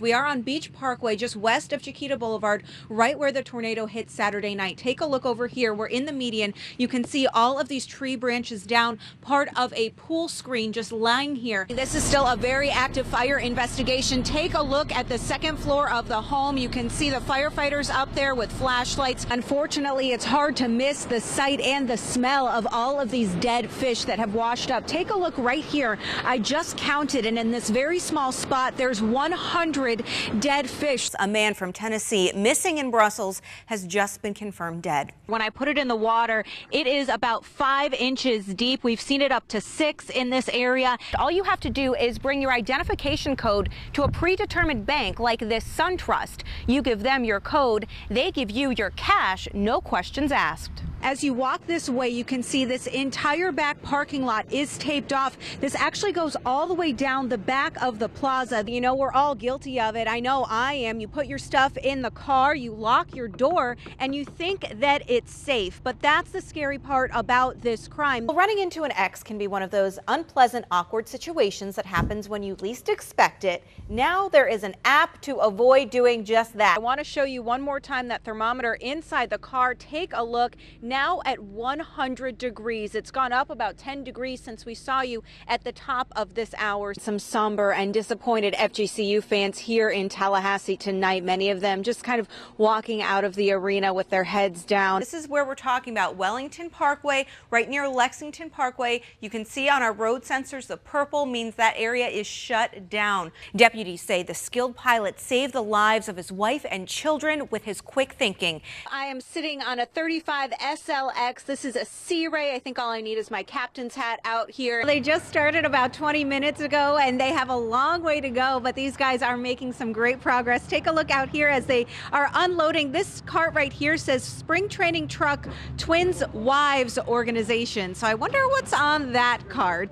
We are on Beach Parkway, just west of Chiquita Boulevard, right where the tornado hit Saturday night. Take a look over here. We're in the median. You can see all of these tree branches down, part of a pool screen just lying here. This is still a very active fire investigation. Take a look at the second floor of the home. You can see the firefighters up there with flashlights. Unfortunately, it's hard to miss the sight and the smell of all of these dead fish that have washed up. Take a look right here. I just counted, and in this very small spot, there's 100 dead fish. A man from Tennessee missing in Brussels has just been confirmed dead. When I put it in the water, it is about 5 inches deep. We've seen it up to 6 in this area. All you have to do is bring your identification code to a predetermined bank like this SunTrust. You give them your code, they give you your cash, no questions asked. As you walk this way, you can see this entire back parking lot is taped off. This actually goes all the way down the back of the plaza. You know, we're all guilty of it. I know I am. You put your stuff in the car, you lock your door, and you think that it's safe. But that's the scary part about this crime. Well, running into an ex can be one of those unpleasant, awkward situations that happens when you least expect it. Now there is an app to avoid doing just that. I want to show you one more time that thermometer inside the car. Take a look. Now at 100 degrees. It's gone up about 10 degrees since we saw you at the top of this hour. Some somber and disappointed FGCU fans here in Tallahassee tonight. Many of them just kind of walking out of the arena with their heads down. This is where we're talking about Wellington Parkway, right near Lexington Parkway. You can see on our road sensors the purple means that area is shut down. Deputies say the skilled pilot saved the lives of his wife and children with his quick thinking. I am sitting on a 35 SLX. This is a Sea Ray. I think all I need is my captain's hat out here. They just started about 20 minutes ago and they have a long way to go, but these guys are making some great progress. Take a look out here as they are unloading. This cart right here says Spring Training Truck Twins Wives Organization. So I wonder what's on that card.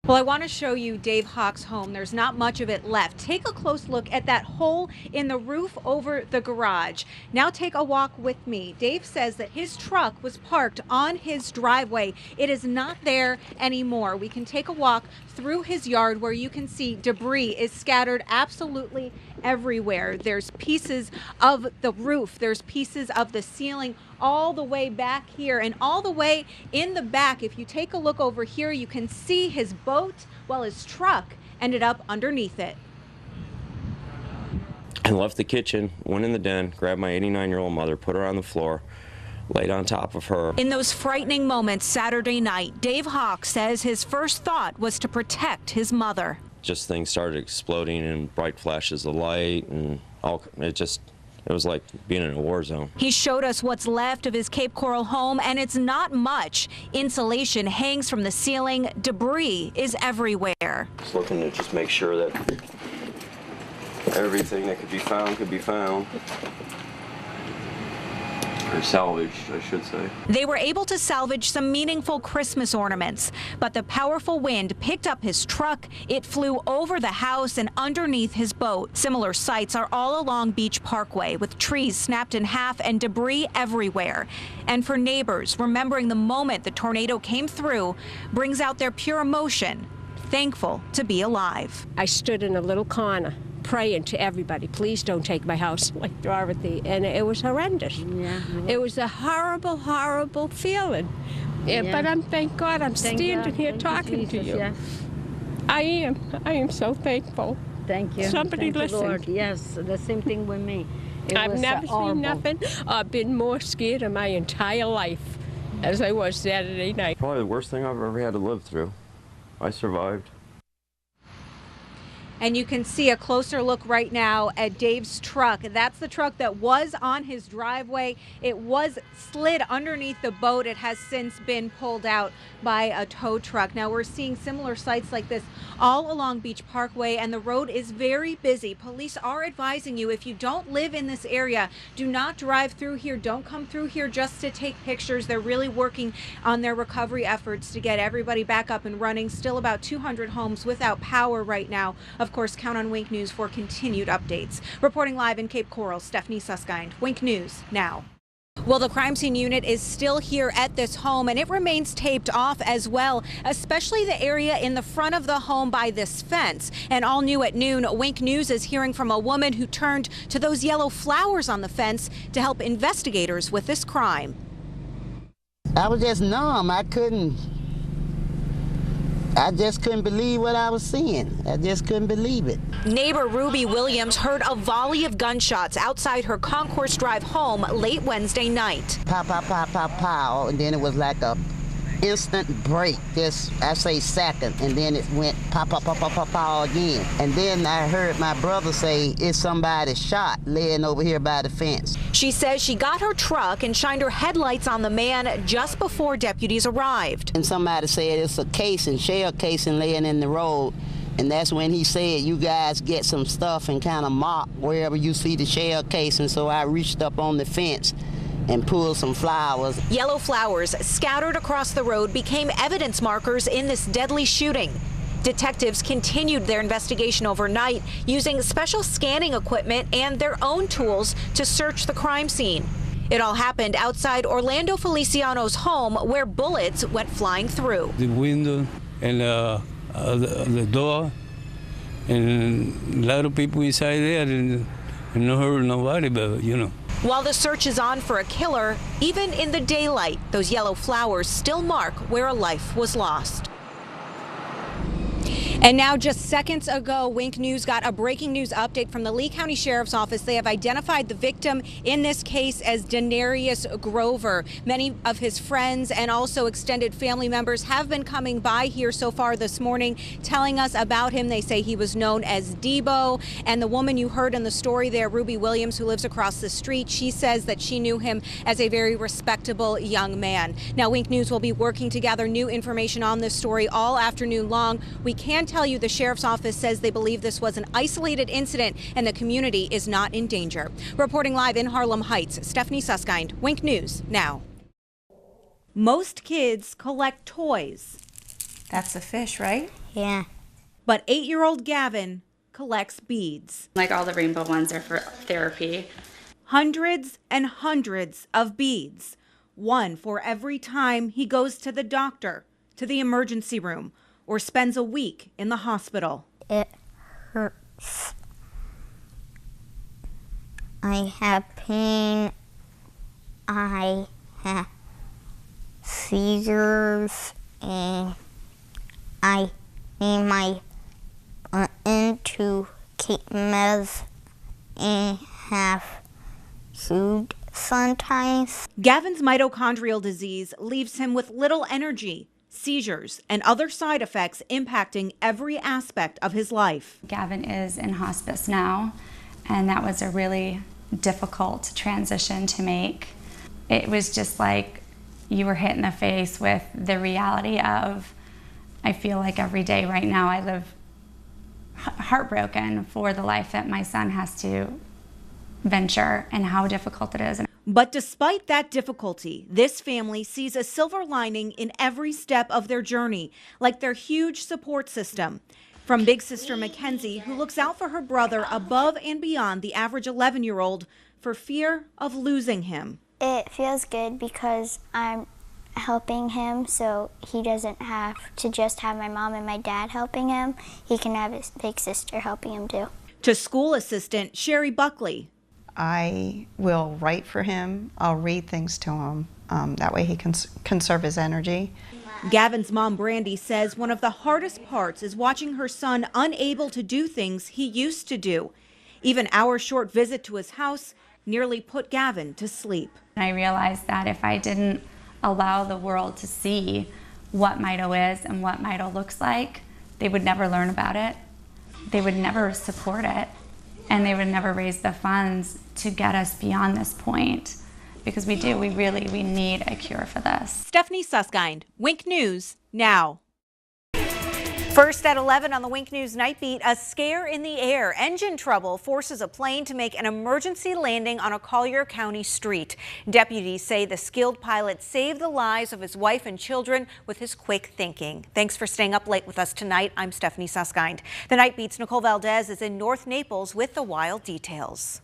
Well, I want to show you Dave Hawk's home. There's not much of it left. Take a close look at that hole in the roof over the garage. Now take a walk with me. Dave says that his truck was parked on his driveway. It is not there anymore. We can take a walk through his yard where you can see debris is scattered absolutely everywhere. There's pieces of the roof, there's pieces of the ceiling all the way back here, and all the way in the back. If you take a look over here, you can see his boat, well, his truck ended up underneath it. I left the kitchen, went in the den, grabbed my 89-year-old mother, put her on the floor, laid on top of her. In those frightening moments Saturday night, Dave Hawk says his first thought was to protect his mother. Just things started exploding in bright flashes of light, and it was like being in a war zone. He showed us what's left of his Cape Coral home, and it's not much. Insulation hangs from the ceiling. Debris is everywhere. Just looking to just make sure that everything that could be found. Or salvaged, I should say. They were able to salvage some meaningful Christmas ornaments, but the powerful wind picked up his truck. It flew over the house and underneath his boat. Similar sights are all along Beach Parkway, with trees snapped in half and debris everywhere. And for neighbors, remembering the moment the tornado came through brings out their pure emotion, thankful to be alive. I stood in a little corner praying to everybody, please don't take my house like Dorothy, and it was horrendous. Yeah, it was a horrible, horrible feeling. Yeah. But thank God I'm standing here talking to you. Yes. I am so thankful. Thank you. Somebody listened. Lord. Yes, the same thing with me. I've never seen nothing. I've been more scared in my entire life as I was Saturday night. Probably the worst thing I've ever had to live through. I survived. And you can see a closer look right now at Dave's truck. That's the truck that was on his driveway. It was slid underneath the boat. It has since been pulled out by a tow truck. Now we're seeing similar sites like this all along Beach Parkway, and the road is very busy. Police are advising you, if you don't live in this area, do not drive through here. Don't come through here just to take pictures. They're really working on their recovery efforts to get everybody back up and running. Still about 200 homes without power right now. Of course, count on Wink News for continued updates. Reporting live in Cape Coral, Stephanie Susskind. Wink News now. Well, the crime scene unit is still here at this home, and it remains taped off as well, especially the area in the front of the home by this fence. And all new at noon, Wink News is hearing from a woman who turned to those yellow flowers on the fence to help investigators with this crime. I was just numb. I just couldn't believe what I was seeing. I just couldn't believe it. Neighbor Ruby Williams heard a volley of gunshots outside her Concourse Drive home late Wednesday night. Pow, pow, pow, pow, pow, and then it was like a instant break, just, I say second, and then it went pow, pow, pow, pow, pow, pow again. And then I heard my brother say, it's somebody shot laying over here by the fence. She says she got her truck and shined her headlights on the man just before deputies arrived. And somebody said it's a casing, shell casing laying in the road. And that's when he said, you guys get some stuff and kind of mop wherever you see the shell casing. So I reached up on the fence and pulled some flowers. Yellow flowers scattered across the road became evidence markers in this deadly shooting. Detectives continued their investigation overnight using special scanning equipment and their own tools to search the crime scene. It all happened outside Orlando Feliciano's home, where bullets went flying through. The window and the door, and a lot of people inside there, and no hurt nobody, but you know. While the search is on for a killer, even in the daylight, those yellow flowers still mark where a life was lost. And now, just seconds ago, Wink News got a breaking news update from the Lee County Sheriff's Office. They have identified the victim in this case as Denarius Grover. Many of his friends and also extended family members have been coming by here so far this morning, telling us about him. They say he was known as Debo. And the woman you heard in the story there, Ruby Williams, who lives across the street, she says that she knew him as a very respectable young man. Now, Wink News will be working to gather new information on this story all afternoon long. We can tell you the sheriff's office says they believe this was an isolated incident and the community is not in danger. Reporting live in Harlem Heights, Stephanie Susskind, Wink News Now. Most kids collect toys. That's a fish, right? Yeah. But 8-year-old Gavin collects beads. Like all the rainbow ones are for therapy. Hundreds and hundreds of beads. One for every time he goes to the doctor, to the emergency room, or spends a week in the hospital. It hurts. I have pain. I have seizures. And I need my button to keep meds and have food sometimes. Gavin's mitochondrial disease leaves him with little energy, seizures, and other side effects impacting every aspect of his life. Gavin is in hospice now, and that was a really difficult transition to make. It was just like you were hit in the face with the reality of, I feel like every day right now I live heartbroken for the life that my son has to venture and how difficult it is. But despite that difficulty, this family sees a silver lining in every step of their journey, like their huge support system. From big sister Mackenzie, who looks out for her brother above and beyond the average 11-year-old for fear of losing him. It feels good because I'm helping him, so he doesn't have to just have my mom and my dad helping him. He can have his big sister helping him too. To school assistant Sherry Buckley. I will write for him. I'll read things to him. That way he can conserve his energy. Gavin's mom, Brandy, says one of the hardest parts is watching her son unable to do things he used to do. Even our short visit to his house nearly put Gavin to sleep. I realized that if I didn't allow the world to see what Mito is and what Mito looks like, they would never learn about it. They would never support it. And they would never raise the funds to get us beyond this point. Because we need a cure for this. Stephanie Susskind, Wink News Now. First at 11 on the Wink News Night Beat, a scare in the air. Engine trouble forces a plane to make an emergency landing on a Collier County street. Deputies say the skilled pilot saved the lives of his wife and children with his quick thinking. Thanks for staying up late with us tonight. I'm Stephanie Susskind. The Night Beat's Nicole Valdez is in North Naples with the wild details.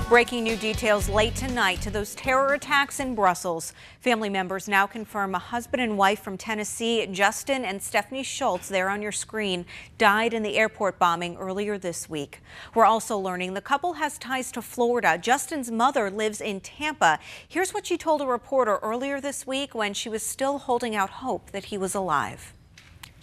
Breaking new details late tonight to those terror attacks in Brussels. Family members now confirm a husband and wife from Tennessee, Justin and Stephanie Schultz, there on your screen, died in the airport bombing earlier this week. We're also learning the couple has ties to Florida. Justin's mother lives in Tampa. Here's what she told a reporter earlier this week when she was still holding out hope that he was alive.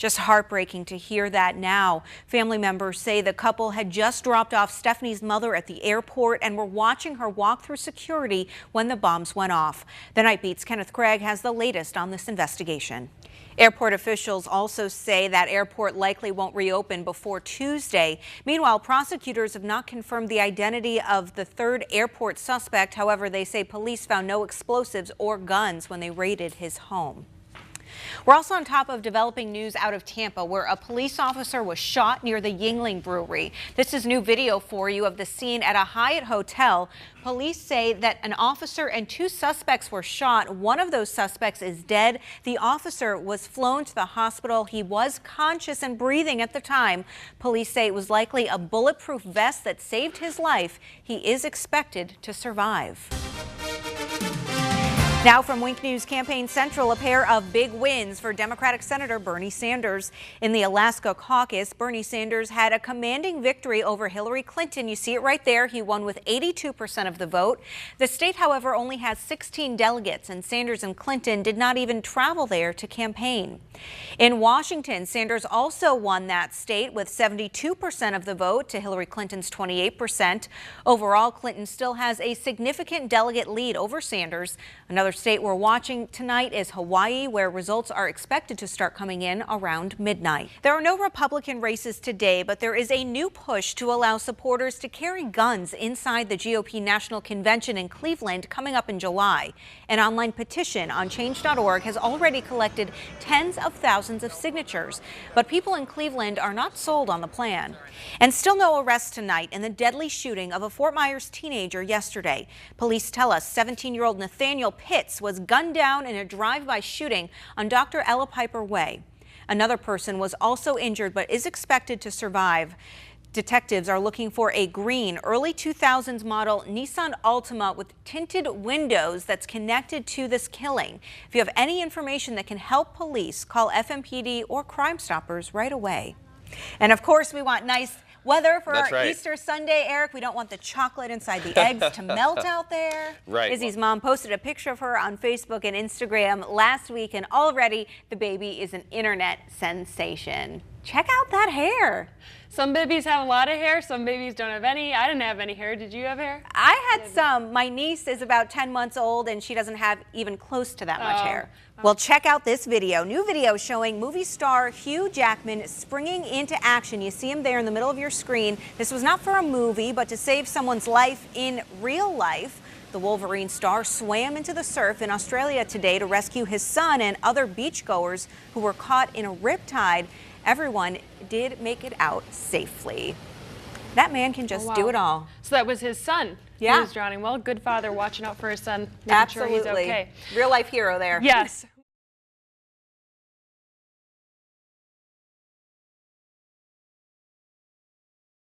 Just heartbreaking to hear that now. Family members say the couple had just dropped off Stephanie's mother at the airport and were watching her walk through security when the bombs went off. The Night Beat's Kenneth Craig has the latest on this investigation. Airport officials also say that airport likely won't reopen before Tuesday. Meanwhile, prosecutors have not confirmed the identity of the third airport suspect. However, they say police found no explosives or guns when they raided his home. We're also on top of developing news out of Tampa, where a police officer was shot near the Yingling Brewery. This is new video for you of the scene at a Hyatt hotel. Police say that an officer and two suspects were shot. One of those suspects is dead. The officer was flown to the hospital. He was conscious and breathing at the time. Police say it was likely a bulletproof vest that saved his life. He is expected to survive. Now from Wink News Campaign Central, a pair of big wins for Democratic Senator Bernie Sanders. In the Alaska caucus, Bernie Sanders had a commanding victory over Hillary Clinton. You see it right there. He won with 82% of the vote. The state, however, only has 16 delegates, and Sanders and Clinton did not even travel there to campaign. In Washington, Sanders also won that state with 72% of the vote to Hillary Clinton's 28%. Overall, Clinton still has a significant delegate lead over Sanders. Another state we're watching tonight is Hawaii, where results are expected to start coming in around midnight. There are no Republican races today, but there is a new push to allow supporters to carry guns inside the GOP National Convention in Cleveland coming up in July. An online petition on change.org has already collected tens of thousands of signatures, but people in Cleveland are not sold on the plan. And still no arrests tonight in the deadly shooting of a Fort Myers teenager yesterday. Police tell us 17-year-old Nathaniel Pitts was gunned down in a drive-by shooting on Dr. Ella Piper Way. Another person was also injured but is expected to survive. Detectives are looking for a green, early 2000s model Nissan Altima with tinted windows that's connected to this killing. If you have any information that can help police, call FMPD or Crime Stoppers right away. And of course, we want nice weather for our Easter Sunday, Eric. We don't want the chocolate inside the eggs to melt out there. Right. Izzy's mom posted a picture of her on Facebook and Instagram last week, and already the baby is an internet sensation. Check out that hair. Some babies have a lot of hair, some babies don't have any. I didn't have any hair. Did you have hair? I had some. My niece is about 10 months old, and she doesn't have even close to that much hair. Well, check out this video. New video showing movie star Hugh Jackman springing into action. You see him there in the middle of your screen. This was not for a movie, but to save someone's life in real life. The Wolverine star swam into the surf in Australia today to rescue his son and other beachgoers who were caught in a riptide. Everyone did make it out safely. That man can just do it all. So that was his son who was drowning. Well, good father watching out for his son. Making sure he's okay. Real life hero there. Yes.